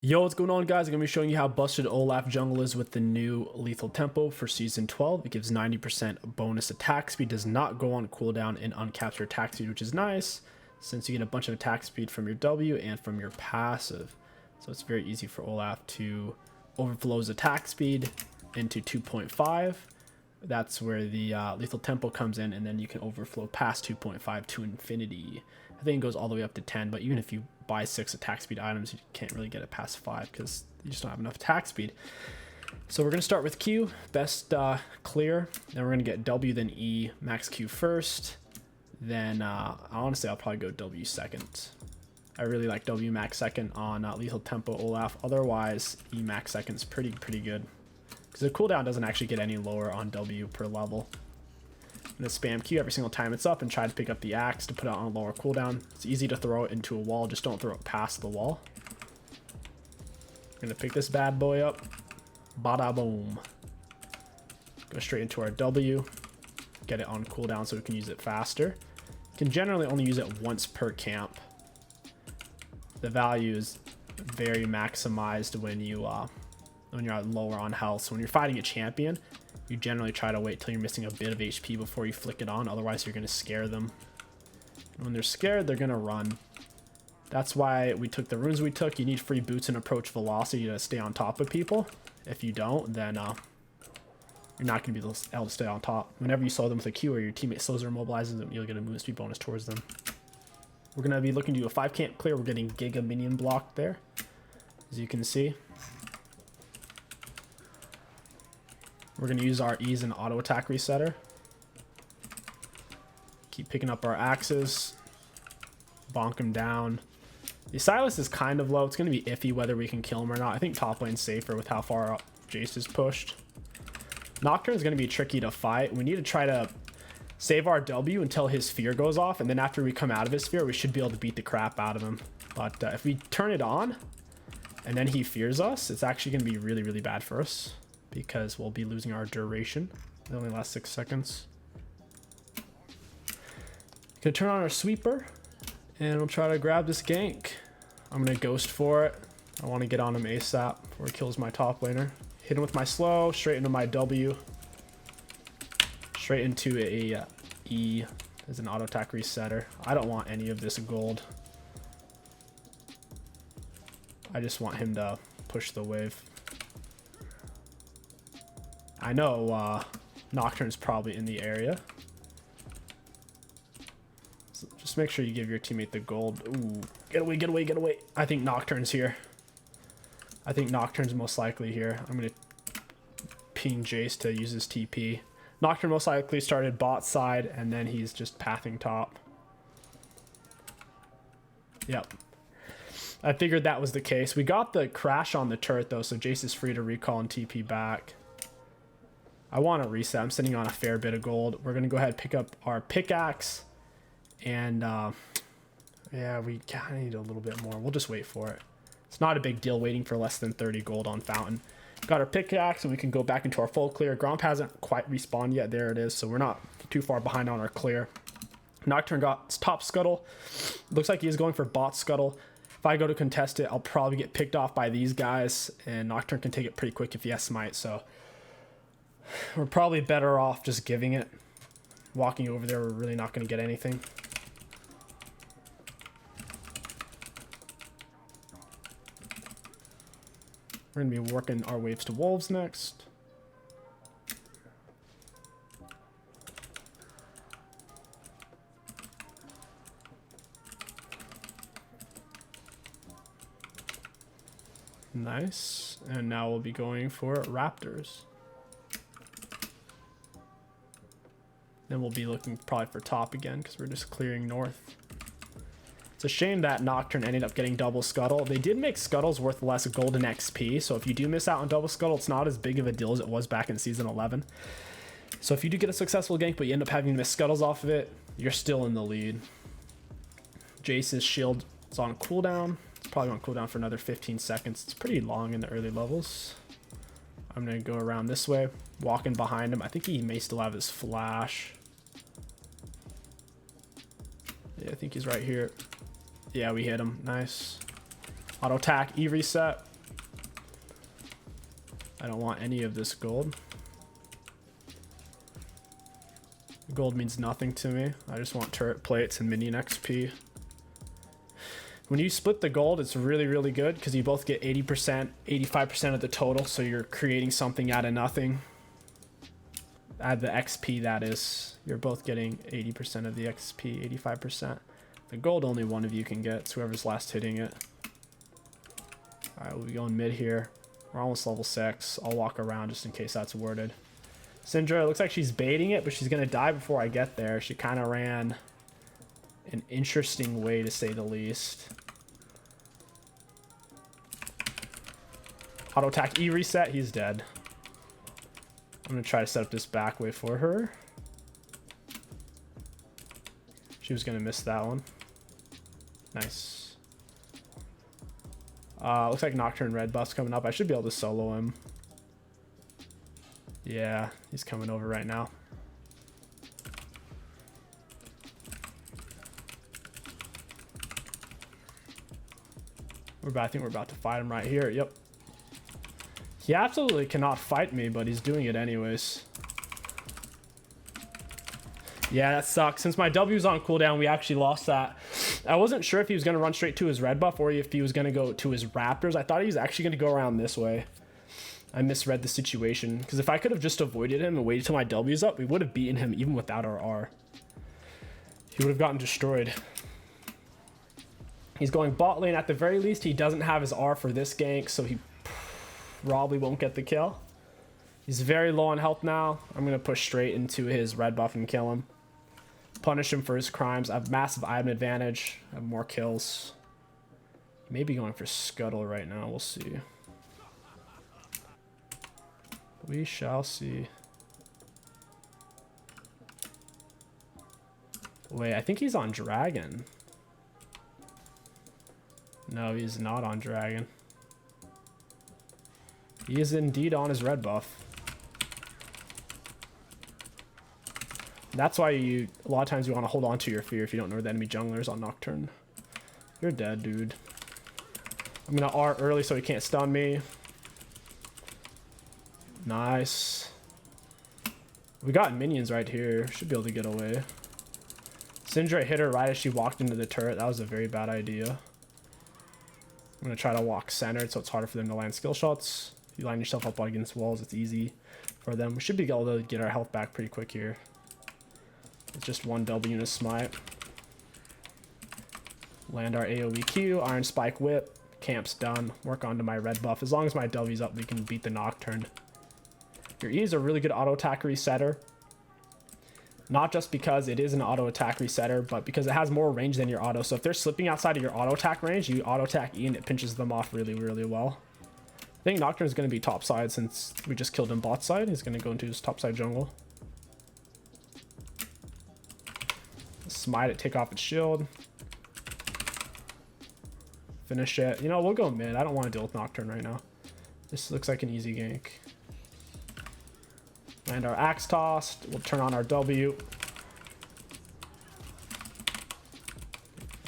Yo, what's going on, guys? I'm going to be showing you how busted Olaf jungle is with the new lethal tempo for season 12. It gives 90% bonus attack speed, does not go on cooldown in uncaptured attack speed, which is nice since you get a bunch of attack speed from your W and from your passive. So it's very easy for Olaf to overflow his attack speed into 2.5. That's where the lethal tempo comes in, and then you can overflow past 2.5 to infinity. I think it goes all the way up to 10, but even if you buy 6 attack speed items, you can't really get it past 5 because you just don't have enough attack speed. So we're going to start with Q, best clear. Then we're going to get W, then E, max Q first. Then honestly, I'll probably go W second. I really like W max second on lethal tempo Olaf. Otherwise, E max second is pretty good because the cooldown doesn't actually get any lower on W per level. I'm going to spam Q every single time it's up and try to pick up the axe to put it on a lower cooldown. It's easy to throw it into a wall, just don't throw it past the wall. I'm going to pick this bad boy up. Bada boom. Go straight into our W. Get it on cooldown so we can use it faster. You can generally only use it once per camp. The value is very maximized when you're lower on health. So when you're fighting a champion, you generally try to wait till you're missing a bit of HP before you flick it on. Otherwise, you're going to scare them. And when they're scared, they're going to run. That's why we took the runes we took. You need free boots and approach velocity to stay on top of people. If you don't, then you're not going to be able to stay on top. Whenever you slow them with a Q or your teammate slows or immobilizes them, you'll get a movement speed bonus towards them. We're going to be looking to do a 5 camp clear. We're getting Giga minion blocked there, as you can see. We're going to use our E's and auto attack resetter. Keep picking up our axes. Bonk him down. The Silas is kind of low. It's going to be iffy whether we can kill him or not. I think top lane's safer with how far up Jace is pushed. Nocturne is going to be tricky to fight. We need to try to save our W until his fear goes off. And then after we come out of his fear, we should be able to beat the crap out of him. But if we turn it on and then he fears us, it's actually going to be really bad for us, because we'll be losing our duration. It only lasts 6 seconds. Gonna turn on our sweeper and we'll try to grab this gank. I'm gonna ghost for it. I want to get on him ASAP before he kills my top laner. Hit him with my slow, straight into my W, straight into a E as an auto attack resetter. I don't want any of this gold. I just want him to push the wave. I know Nocturne's probably in the area. So just make sure you give your teammate the gold. Ooh, get away, get away, get away. I think Nocturne's here. I think Nocturne's most likely here. I'm going to ping Jace to use his TP. Nocturne most likely started bot side, and then he's just pathing top. Yep. I figured that was the case. We got the crash on the turret, though, so Jace is free to recall and TP back. I want to reset. I'm sitting on a fair bit of gold. We're going to go ahead and pick up our pickaxe. And, yeah, we kind of need a little bit more. We'll just wait for it. It's not a big deal waiting for less than 30 gold on Fountain. Got our pickaxe, and we can go back into our full clear. Gromp hasn't quite respawned yet. There it is. So we're not too far behind on our clear. Nocturne got top scuttle. Looks like he is going for bot scuttle. If I go to contest it, I'll probably get picked off by these guys. And Nocturne can take it pretty quick if he has smite. So we're probably better off just giving it. Walking over there, we're really not going to get anything. We're going to be working our waves to wolves next. Nice. And now we'll be going for raptors. Then we'll be looking probably for top again because we're just clearing north. It's a shame that Nocturne ended up getting double scuttle. They did make scuttles worth less golden XP, so if you do miss out on double scuttle, it's not as big of a deal as it was back in season 11. So if you do get a successful gank, but you end up having to miss scuttles off of it, you're still in the lead. Jace's shield is on cooldown. It's probably on cooldown for another 15 seconds. It's pretty long in the early levels. I'm going to go around this way, walking behind him. I think he may still have his flash. Yeah, I think he's right here. Yeah, we hit him. Nice. Auto attack, E reset. I don't want any of this gold. Gold means nothing to me. I just want turret plates and minion XP. When you split the gold, it's really, really good because you both get 80%, 85% of the total. So you're creating something out of nothing. Add the XP, that is. You're both getting 80% of the XP, 85%. The gold only one of you can get. It's whoever's last hitting it. All right, we'll be going mid here. We're almost level 6. I'll walk around just in case that's worded. Syndra, looks like she's baiting it, but she's going to die before I get there. She kind of ran an interesting way, to say the least. Auto attack E reset. He's dead. I'm going to try to set up this back way for her. She was going to miss that one. Nice. Looks like Nocturne red buff's coming up. I should be able to solo him. Yeah, he's coming over right now. I think we're about to fight him right here. Yep. He absolutely cannot fight me, but he's doing it anyways. Yeah, that sucks. Since my W's on cooldown, we actually lost that. I wasn't sure if he was going to run straight to his red buff or if he was going to go to his raptors. I thought he was actually going to go around this way. I misread the situation, because if I could have just avoided him and waited till my W's up, we would have beaten him even without our R. He would have gotten destroyed. He's going bot lane at the very least. He doesn't have his R for this gank, so he probably won't get the kill. He's very low on health now. I'm going to push straight into his red buff and kill him. Punish him for his crimes. I have massive item advantage. I have more kills. He may be going for Scuttle right now. We'll see. We shall see. Wait, I think he's on Dragon. No, he's not on Dragon. He is indeed on his red buff. That's why a lot of times you want to hold on to your fear if you don't know where the enemy jungler is on Nocturne. You're dead, dude. I'm going to R early so he can't stun me. Nice. We got minions right here. Should be able to get away. Syndra hit her right as she walked into the turret. That was a very bad idea. I'm going to try to walk centered so it's harder for them to land skill shots. If you line yourself up against walls, it's easy for them. We should be able to get our health back pretty quick here. It's just one W and a smite. Land our AoE Q, Iron Spike Whip. Camp's done. Work onto my red buff. As long as my W's up, we can beat the Nocturne. Your E is a really good auto attack resetter. Not just because it is an auto attack resetter, but because it has more range than your auto. So if they're slipping outside of your auto attack range, you auto attack E and it pinches them off really, really well. I think Nocturne is going to be top side since we just killed him bot side. He's going to go into his top side jungle. Smite it, take off its shield. Finish it. You know, we'll go mid. I don't want to deal with Nocturne right now. This looks like an easy gank. Land our axe tossed. We'll turn on our W.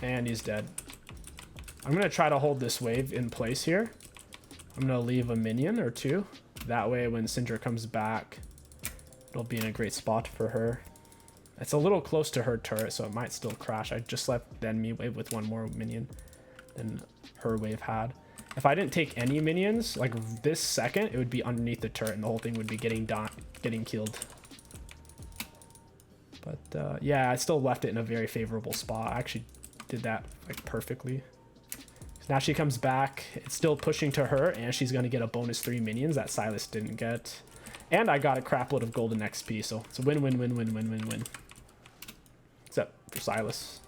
And he's dead. I'm going to try to hold this wave in place here. I'm going to leave a minion or two. That way when Syndra comes back, it'll be in a great spot for her. It's a little close to her turret, so it might still crash. I just left the enemy wave with one more minion than her wave had. If I didn't take any minions, like this second, it would be underneath the turret and the whole thing would be getting killed. But yeah, I still left it in a very favorable spot. I actually did that like perfectly. Now she comes back. It's still pushing to her, and she's going to get a bonus 3 minions that Silas didn't get. And I got a crap load of golden XP, so it's a win, win, win, win, win, win, win. Except for Silas.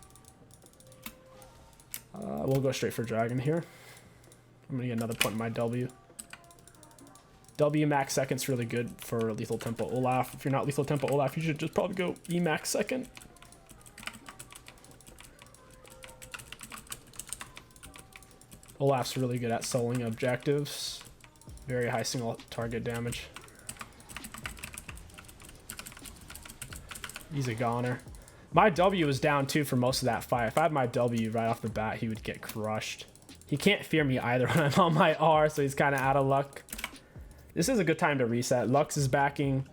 We'll go straight for Dragon here. I'm going to get another point in my W. W max second's really good for Lethal Tempo Olaf. If you're not Lethal Tempo Olaf, you should just probably go E max second. Olaf's really good at soloing objectives. Very high single target damage. He's a goner. My W was down too for most of that fight. If I had my W right off the bat, he would get crushed. He can't fear me either when I'm on my R, so he's kind of out of luck. This is a good time to reset. Lux is backing.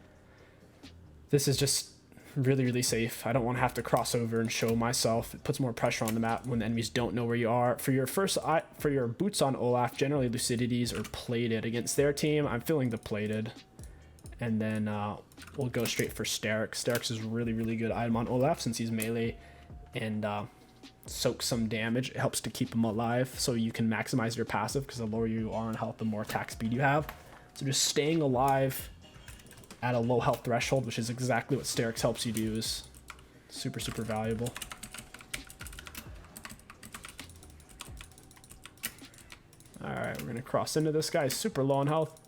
This is just really, really safe. I don't want to have to cross over and show myself. It puts more pressure on the map when the enemies don't know where you are. For your boots on Olaf, generally Lucidities or plated. Against their team, I'm feeling the plated. And then we'll go straight for 𝗕𝘂𝑃. 𝗕𝘂𝑃 is a really, really good item on Olaf since he's melee and soaks some damage. It helps to keep him alive so you can maximize your passive, because the lower you are on health, the more attack speed you have. So just staying alive at a low health threshold, which is exactly what 𝗕𝘂𝑃 helps you do, is super, super valuable. Alright, we're going to cross into this guy. He's super low on health.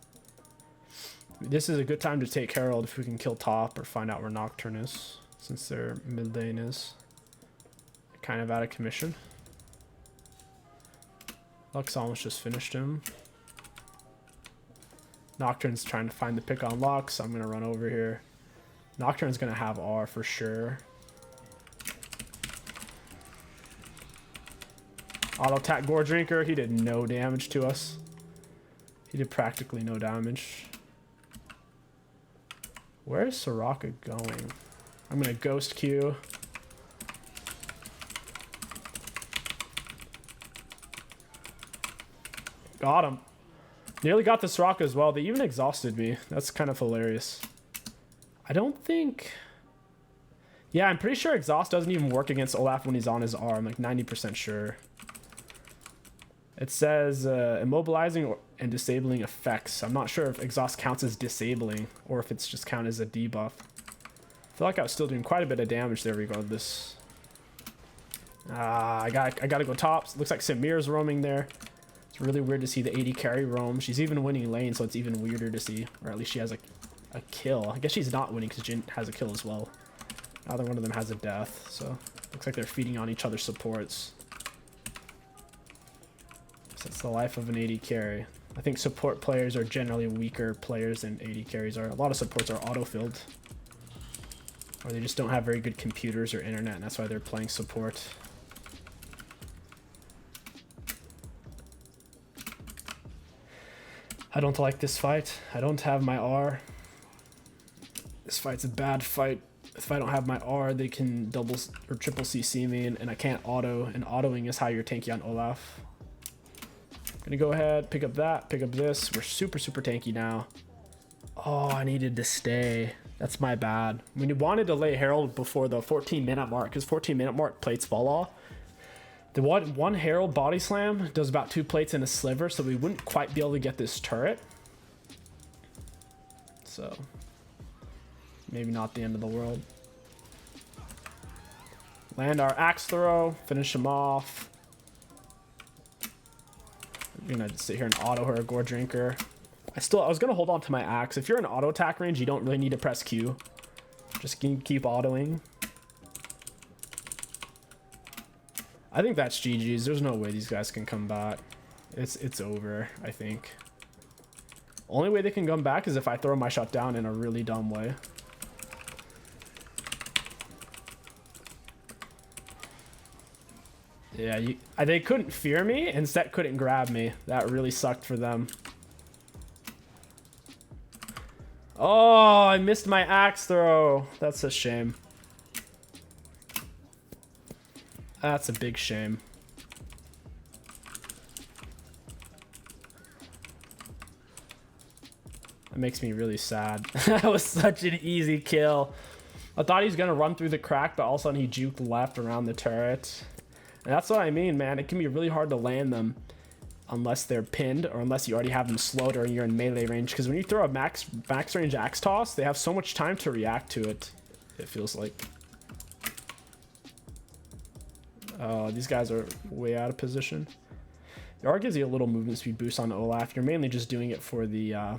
This is a good time to take Herald if we can kill top or find out where Nocturne is, since their mid lane is kind of out of commission. Lux almost just finished him. Nocturne's trying to find the pick on Lux. I'm going to run over here. Nocturne's going to have R for sure. Auto attack Gore Drinker. He did no damage to us. He did practically no damage. Where is Soraka going? I'm going to ghost Q. Got him. Nearly got the Soraka as well. They even exhausted me. That's kind of hilarious. I don't think... Yeah, I'm pretty sure exhaust doesn't even work against Olaf when he's on his R. I'm like 90% sure. It says immobilizing and disabling effects. I'm not sure if exhaust counts as disabling or if it's just count as a debuff. I feel like I was still doing quite a bit of damage there regardless. I gotta go tops. Looks like Samir's roaming there. It's really weird to see the AD carry roam. She's even winning lane, so it's even weirder to see. Or at least she has a kill. I guess she's not winning because Jhin has a kill as well. Neither one of them has a death, so looks like they're feeding on each other's supports. So it's the life of an AD carry. I think support players are generally weaker players than AD carries are. A lot of supports are auto-filled. Or they just don't have very good computers or internet, and that's why they're playing support. I don't like this fight. I don't have my R. This fight's a bad fight. If I don't have my R, they can double or triple CC me, and I can't auto, and autoing is how you're tanky on Olaf. Gonna go ahead, pick up that, pick up this. We're super, super tanky now. Oh, I needed to stay. That's my bad. We wanted to lay Herald before the 14-minute mark, because 14-minute mark plates fall off. The one Herald body slam does about 2 plates in a sliver, so we wouldn't quite be able to get this turret. So, maybe not the end of the world. Land our axe throw, finish him off. I'm gonna sit here and auto her a Gore Drinker. I was gonna hold on to my axe. If you're in auto attack range, you don't really need to press Q. Just keep autoing. I think that's GG's. There's no way these guys can come back. It's over, I think. Only way they can come back is if I throw my shot down in a really dumb way. Yeah, they couldn't fear me, and Set couldn't grab me. That really sucked for them. Oh, I missed my axe throw. That's a shame. That's a big shame. That makes me really sad. That was such an easy kill. I thought he was going to run through the crack, but all of a sudden he juked left around the turret. And that's what I mean, man. It can be really hard to land them unless they're pinned or unless you already have them slowed or you're in melee range. Because when you throw a max range axe toss, they have so much time to react to it, it feels like. Oh, these guys are way out of position. The R gives you a little movement speed boost on Olaf. You're mainly just doing it for the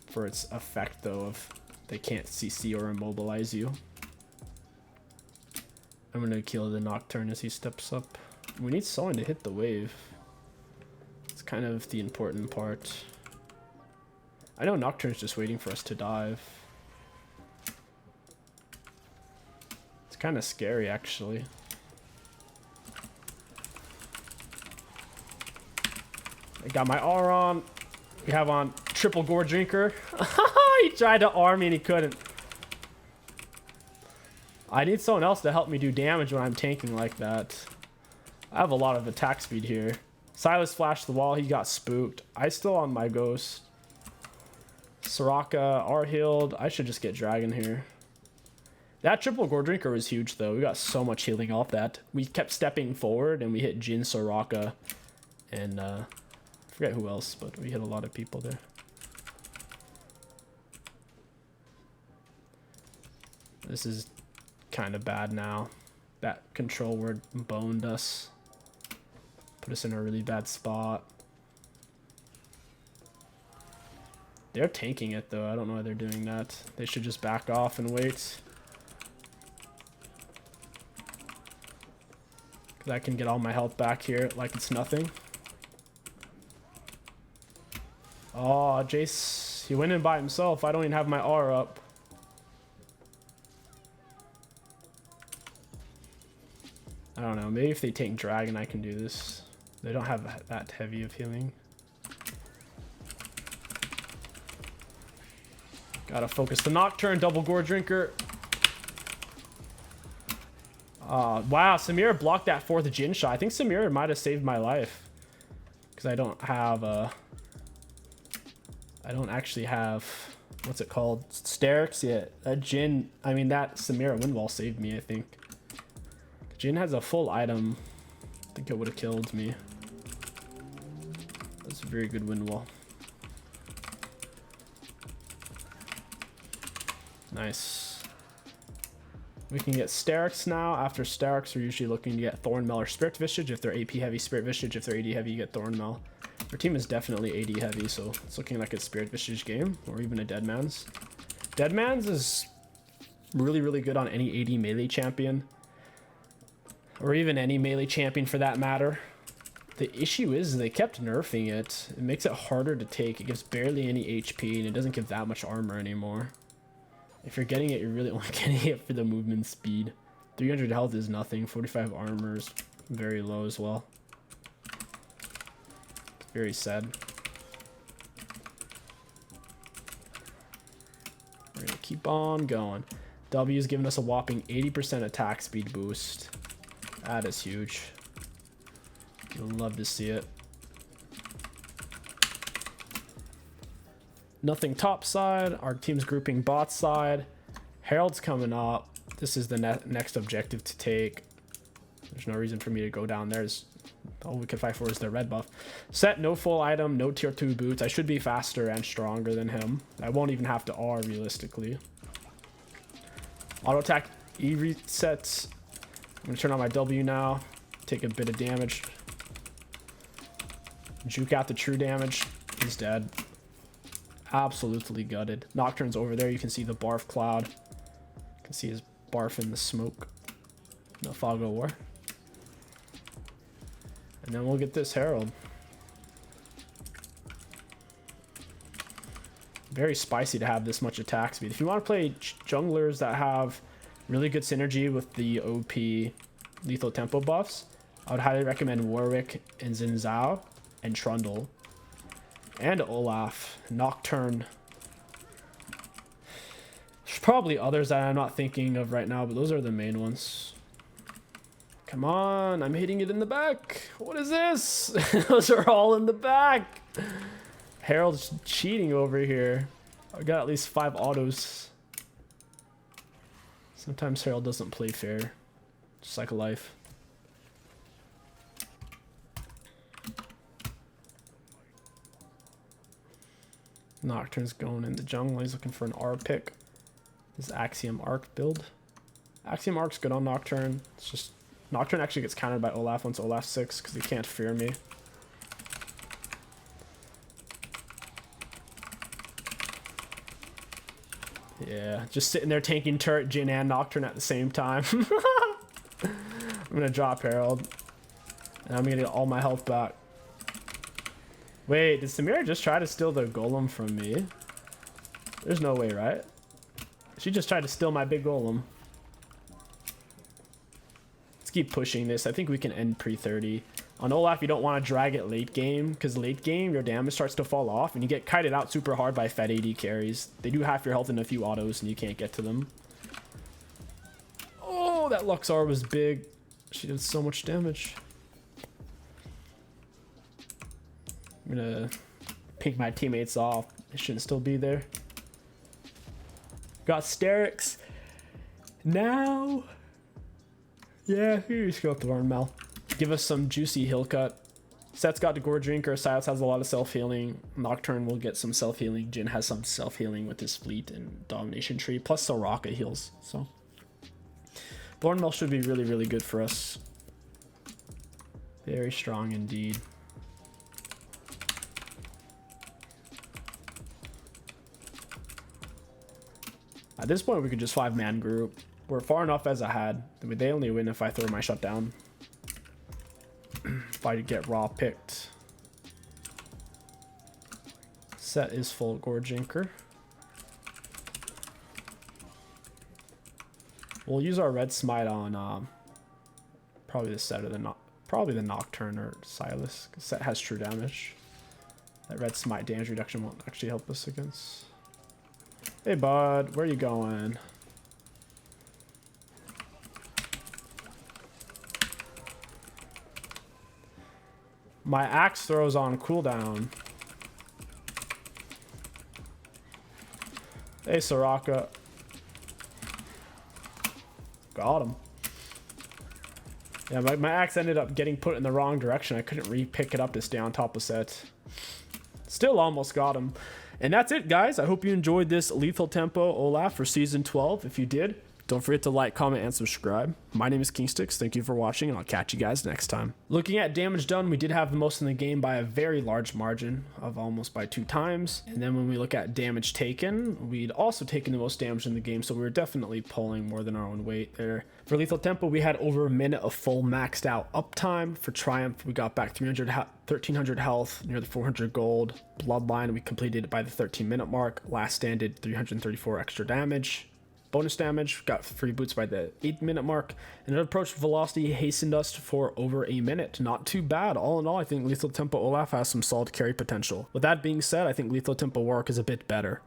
for its effect, though, of they can't CC or immobilize you. I'm gonna kill the Nocturne as he steps up. We need someone to hit the wave. It's kind of the important part. I know Nocturne's just waiting for us to dive. It's kind of scary, actually. I got my R on. We have on triple gore drinker. He tried to arm me and he couldn't. I need someone else to help me do damage when I'm tanking like that. I have a lot of attack speed here. Silas flashed the wall. He got spooked. I still on my ghost. Soraka are healed. I should just get dragon here. That triple gore drinker was huge though. We got so much healing off that. We kept stepping forward and we hit Jin, Soraka, and I forget who else, but we hit a lot of people there. This is kind of bad now. That control word boned us. Put us in a really bad spot. They're tanking it though. I don't know why they're doing that. They should just back off and wait. Cause I can get all my health back here like it's nothing. Oh, Jace, he went in by himself. I don't even have my R up. I don't know. Maybe if they take dragon, I can do this. They don't have that heavy of healing. Gotta focus the Nocturne, double gore drinker. Wow, Samira blocked that fourth Jin shot. I think Samira might have saved my life. Because I don't have I don't actually have, what's it called? Sterix? Yeah, that Jin, I mean that Samira wind wall saved me, I think. Jin has a full item. I think it would have killed me. That's a very good wind wall. Nice. We can get Sterix now. After Sterix, we're usually looking to get Thornmail or Spirit Visage. If they're AP heavy, Spirit Visage. If they're AD heavy, you get Thornmail. Our team is definitely AD heavy, so it's looking like a Spirit Visage game, or even a Deadman's. Deadman's is really, really good on any AD melee champion, or even any melee champion for that matter. The issue is they kept nerfing it. It makes it harder to take. It gives barely any HP, and it doesn't give that much armor anymore. If you're getting it, you're really only getting it for the movement speed. 300 health is nothing. 45 armor is very low as well. Very sad. We're gonna keep on going. W is giving us a whopping 80% attack speed boost. That is huge. You'll love to see it. Nothing top side. Our team's grouping bot side. Herald's coming up. This is the next objective to take. There's no reason for me to go down there. All we can fight for is the red buff. Set, no full item, no tier 2 boots. I should be faster and stronger than him. I won't even have to R realistically. Auto attack E resets. I'm gonna turn on my W now. Take a bit of damage. Juke out the true damage. He's dead. Absolutely gutted. Nocturne's over there. You can see the barf cloud. You can see his barf in the smoke. No fog of war. And then we'll get this Herald. Very spicy to have this much attack speed. If you want to play junglers that have really good synergy with the OP lethal tempo buffs, I would highly recommend Warwick and Xin Zhao and Trundle. And Olaf, Nocturne. There's probably others that I'm not thinking of right now, but those are the main ones. Come on, I'm hitting it in the back. What is this? Those are all in the back. Herald's cheating over here. I got at least 5 autos. Sometimes Herald doesn't play fair. Just like life. Nocturne's going in the jungle. He's looking for an R pick. This Axiom Arc build. Axiom Arc's good on Nocturne. It's just Nocturne actually gets countered by Olaf once Olaf's 6 because he can't fear me. Yeah, just sitting there tanking turret, Jin, and Nocturne at the same time. I'm gonna drop Herald, and I'm gonna get all my health back. Wait, did Samira just try to steal the golem from me? There's no way, right? She just tried to steal my big golem. Let's keep pushing this. I think we can end pre-30. On Olaf, you don't want to drag it late game, because late game, your damage starts to fall off, and you get kited out super hard by Fed AD carries. They do half your health in a few autos, and you can't get to them. Oh, that Luxar was big. She did so much damage. I'm gonna pink my teammates off. They shouldn't still be there. Got Sterix. Now... yeah, here you just go up to Varnmel. Give us some juicy hill cut. Set's got the Gore Drinker. Silas has a lot of self-healing. Nocturne will get some self-healing. Jin has some self-healing with his fleet and domination tree. Plus Soraka heals. So Thornmail should be really, really good for us. Very strong indeed. At this point, we could just 5-man group. We're far enough as I had. They only win if I throw my shutdown. If I get raw picked. Set is full Gore Drinker. We'll use our red smite on probably the set or probably the Nocturne or Silas. Set has true damage. That red smite damage reduction won't actually help us against. Hey bud, where are you going? My axe throws on cooldown. Hey Soraka. Got him. Yeah, my axe ended up getting put in the wrong direction. I couldn't re-pick it up to stay on top of set. Still almost got him. And that's it, guys. I hope you enjoyed this Lethal Tempo Olaf for Season 12. If you did, don't forget to like, comment, and subscribe. My name is kingstix. Thank you for watching, and I'll catch you guys next time. Looking at damage done, we did have the most in the game by a very large margin of almost by 2 times. And then when we look at damage taken, we'd also taken the most damage in the game, so we were definitely pulling more than our own weight there. For Lethal Tempo, we had over a minute of full maxed out uptime. For Triumph, we got back 1300 health, near the 400 gold. Bloodline, we completed it by the 13-minute mark. Last Stand did 334 extra damage. Bonus damage, got free boots by the 8-minute mark, and an approach velocity hastened us for over a minute. Not too bad. All in all, I think Lethal Tempo Olaf has some solid carry potential. With that being said, I think Lethal Tempo Warwick is a bit better.